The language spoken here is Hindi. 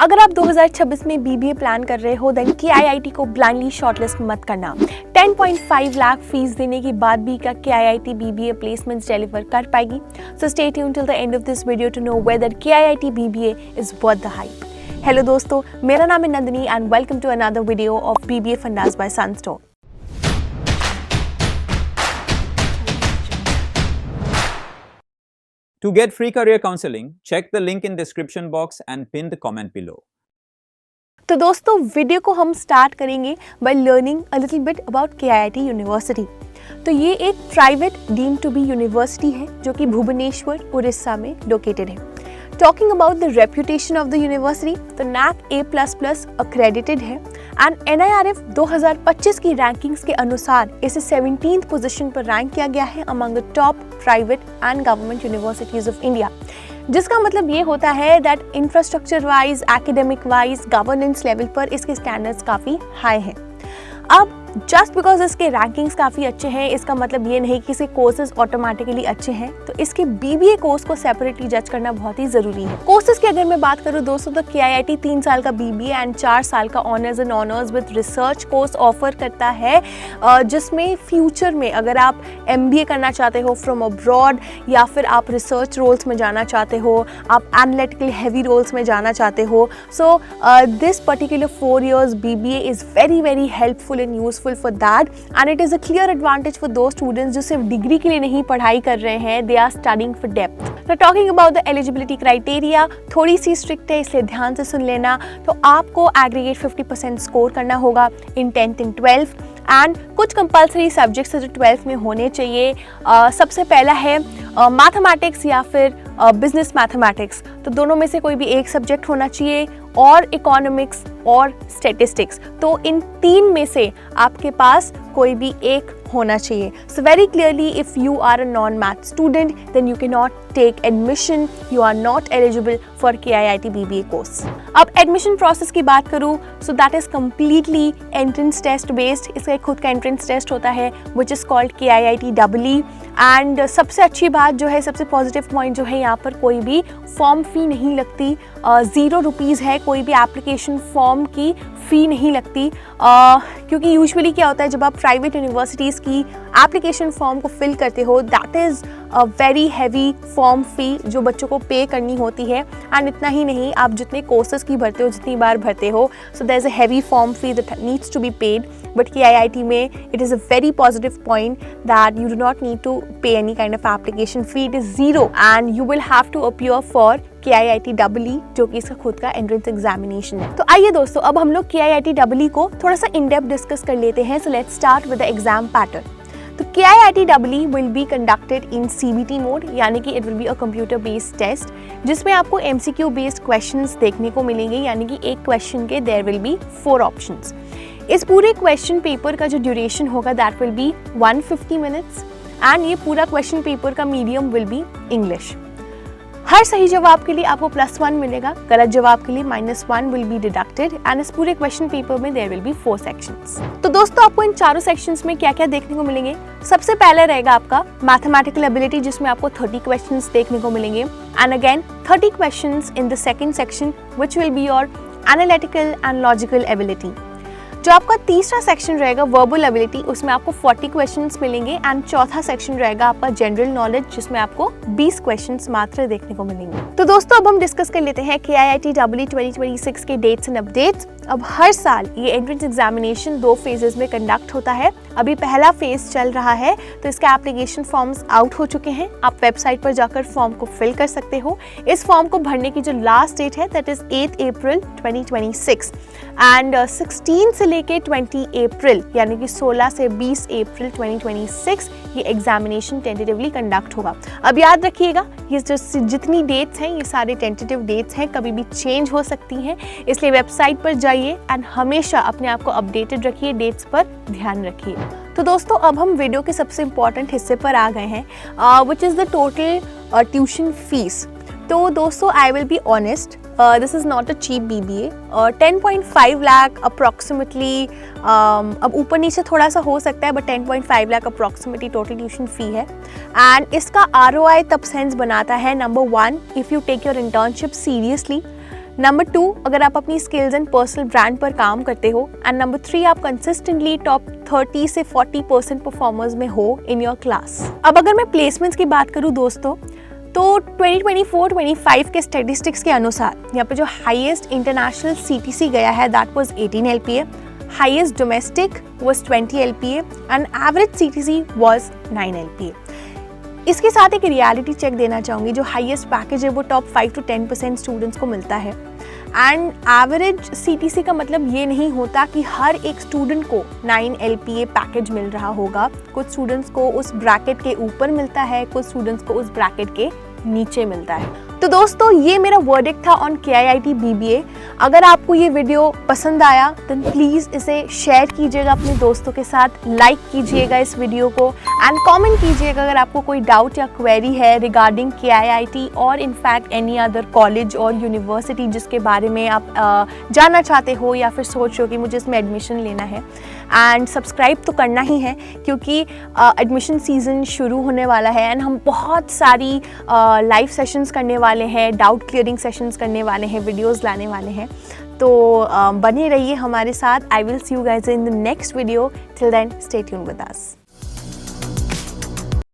अगर आप 2026 में बीबीए प्लान कर रहे हो देन केआईआईटी को ब्लाइंडली शॉर्टलिस्ट मत करना। 10.5 लाख फीस देने के बाद भी क्या केआईआईटी बीबीए प्लेसमेंट्स डिलीवर कर पाएगी? So stay tuned till the end of this video to know whether KIIT BBA is worth the hype. Hello दोस्तों, मेरा नाम है Nandini and welcome to another video of BBA fundas by Sunstone. To get free career counseling, check the link in description box and pin the comment below. तो दोस्तों वीडियो को हम स्टार्ट करेंगे by learning a little bit about KIIT university. तो ये एक private deemed to be university है जो कि भुवनेश्वर उड़ीसा में लोकेटेड है। Talking about the reputation of the university, तो NAAC A++ अक्रेडिटेड है एंड NIRF 2025 की रैंकिंग्स के अनुसार इसे 17th पोजीशन पर रैंक किया गया है among the top private and government universities of India. जिसका मतलब ये होता है that infrastructure wise, academic wise, governance level पर इसके स्टैंडर्ड्स काफ़ी हाई हैं। अब जस्ट बिकॉज इसके रैंकिंग्स काफ़ी अच्छे हैं इसका मतलब ये नहीं कि इसके कोर्सेज ऑटोमेटिकली अच्छे हैं, तो इसके बीबीए कोर्स को सेपरेटली जज करना बहुत ही ज़रूरी है। कोर्सेज की अगर मैं बात करूँ दोस्तों, तो केआईआईटी 3 साल का बीबीए एंड 4 साल का honours and honours with research course offer करता है, जिसमें फ्यूचर में अगर आप MBA करना चाहते हो फ्रॉम अब्रॉड या फिर आप रिसर्च रोल्स में जाना चाहते हो, आप एनालिटिकल हैवी रोल्स में जाना चाहते हो, so this particular 4 years BBA is very helpful and useful for that and it is a clear advantage for those students जो सिर्फ डिग्री के लिए नहीं पढ़ाई कर रहे हैं, they are studying for depth. So talking about the eligibility criteria, थोड़ी सी स्ट्रिक्ट है इसलिए ध्यान से सुन लेना। तो आपको एग्रीगेट 50% स्कोर करना होगा इन 10th एंड 12th एंड कुछ कंपल्सरी सब्जेक्ट्स जो 12th में होने चाहिए। सबसे पहला है मैथमेटिक्स या फिर बिजनेस मैथमेटिक्स, तो दोनों में से कोई भी एक सब्जेक्ट होना चाहिए, और इकोनॉमिक्स और स्टैटिस्टिक्स, तो इन 3 में से आपके पास कोई भी एक होना चाहिए। So very clearly if you are a non math student then you can not take admission, you are not eligible for KIIT BBA course. अब एडमिशन प्रोसेस की बात करूँ, so that is completely entrance test based. इसका एक खुद का एंट्रेंस टेस्ट होता है which is called KIIT EE and सबसे अच्छी बात जो है, सबसे पॉजिटिव पॉइंट जो है, यहाँ पर कोई भी फॉर्म फी नहीं लगती, 0 रुपीज़ है, कोई भी एप्लीकेशन फॉर्म की फ़ी नहीं लगती, क्योंकि यूजुअली क्या होता है जब आप प्राइवेट यूनिवर्सिटीज़ की एप्लीकेशन फॉर्म को फिल करते हो that is a very heavy form fee जो बच्चों को पे करनी होती है। एंड इतना ही नहीं, आप जितने कोर्सेज की भरते हो, जितनी बार भरते हो, so there is a heavy form fee that needs to be paid, but KIIT में it is a very positive point that you do not need to pay any kind of application fee, it is 0 and you will have to appear for KIIT EE जो कि इसका खुद का एंट्रेंस एग्जामिनेशन है। तो आइए दोस्तों, अब हम लोग KIIT EE को थोड़ा सा इन डेप्थ डिस्कस कर लेते हैं। So let's start with the exam pattern. तो KIIT EE will be conducted in CBT mode, यानी कि it will be a computer based test जिसमें आपको MCQ बेस्ड क्वेश्चंस देखने को मिलेंगे, यानी कि एक क्वेश्चन के देयर विल बी 4 ऑप्शंस। इस पूरे क्वेश्चन पेपर का जो ड्यूरेशन होगा that will be 150 minutes and ये पूरा क्वेश्चन पेपर का मीडियम विल बी इंग्लिश। हर सही जवाब के लिए आपको +1 मिलेगा, गलत जवाब के लिए -1 विल बी डिडक्टेड एंड इस पूरे क्वेश्चन पेपर में देयर विल बी 4 सेक्शंस। तो दोस्तों आपको इन चारों सेक्शंस में क्या क्या देखने को मिलेंगे? सबसे पहले रहेगा आपका मैथमेटिकल एबिलिटी जिसमें आपको 30 क्वेश्चंस देखने को मिलेंगे and again 30 questions in the second section which will be your analytical and logical ability. जो आपका तीसरा सेक्शन रहेगा वर्बल एबिलिटी, उसमें आपको 40 क्वेश्चंस मिलेंगे एंड चौथा सेक्शन रहेगा आपका जनरल नॉलेज जिसमें आपको 20 क्वेश्चंस मात्र देखने को मिलेंगे। तो दोस्तों अब हम डिस्कस कर लेते हैं KIIT EE 2026 के डेट्स एंड अपडेट्स। अब हर साल ये एंट्रेंस एग्जामिनेशन 2 फेजेस में कंडक्ट होता है। अभी पहला फेज चल रहा है, तो इसका एप्लीकेशन फॉर्म्स आउट हो चुके हैं, आप वेबसाइट पर जाकर फॉर्म को फिल कर सकते हो। इस फॉर्म को भरने की जो लास्ट डेट है दैट इज 8 अप्रैल 2026 एंड 16 से लेके 20 अप्रैल यानी कि 16 से 20 अप्रैल 2026 ये एग्जामिनेशन टेंटेटिवली कंडक्ट होगा। अब याद रखिएगा ये जो जितनी डेट्स हैं ये सारे टेंटेटिव डेट्स हैं, कभी भी चेंज हो सकती हैं, इसलिए वेबसाइट पर जाइए एंड हमेशा अपने आप को अपडेटेड रखिए, डेट्स पर ध्यान रखिए। तो दोस्तों अब हम वीडियो के सबसे इम्पॉर्टेंट हिस्से पर आ गए हैं which is the total tuition fees. तो दोस्तों I will be honest, this is not a cheap BBA. 10.5 lakh approximately, अब ऊपर नीचे थोड़ा सा हो सकता है but 10.5 lakh approximately total tuition fee है। एंड इसका ROI तब सेंस बनाता है, number 1 if you take your internship seriously, number 2, अगर आप अपनी स्किल्स एंड पर्सनल ब्रांड पर काम करते हो। एंड नंबर 3, आप कंसिस्टेंटली टॉप 30 से 40% परफॉर्मर्स में हो इन योर क्लास। अब अगर मैं प्लेसमेंट्स की बात करूँ दोस्तों, तो 2024-25 के स्टैटिस्टिक्स के अनुसार यहाँ पे जो हाईएस्ट इंटरनेशनल CTC गया है that was 18 LPA, highest domestic was 20 LPA and average CTC was 9 LPA। इसके साथ एक रियलिटी चेक देना चाहूँगी, जो हाईएस्ट पैकेज है वो टॉप 5 to 10% स्टूडेंट्स को मिलता है। एंड एवरेज CTC का मतलब ये नहीं होता कि हर एक स्टूडेंट को 9 LPA पैकेज मिल रहा होगा। कुछ स्टूडेंट्स को उस ब्रैकेट के ऊपर मिलता है, कुछ स्टूडेंट्स को उस ब्रैकेट के नीचे मिलता है। तो दोस्तों ये मेरा वर्डिक्ट था ऑन KIIT BBA। अगर आपको ये वीडियो पसंद आया देन प्लीज़ इसे शेयर कीजिएगा अपने दोस्तों के साथ, लाइक कीजिएगा इस वीडियो को एंड कमेंट कीजिएगा अगर आपको कोई डाउट या क्वेरी है रिगार्डिंग KIIT और इनफैक्ट एनी अदर कॉलेज और यूनिवर्सिटी जिसके बारे में आप जानना चाहते हो या फिर सोच रहे हो कि मुझे इसमें एडमिशन लेना है। एंड सब्सक्राइब तो करना ही है क्योंकि एडमिशन सीज़न शुरू होने वाला है एंड हम बहुत सारी लाइव सेशंस करने वाले हैं, डाउट क्लियरिंग सेशंस करने वाले हैं, वीडियोस लाने वाले हैं। तो बने रहिए हमारे साथ। I will see you guys in the next video. Till then stay tuned with us.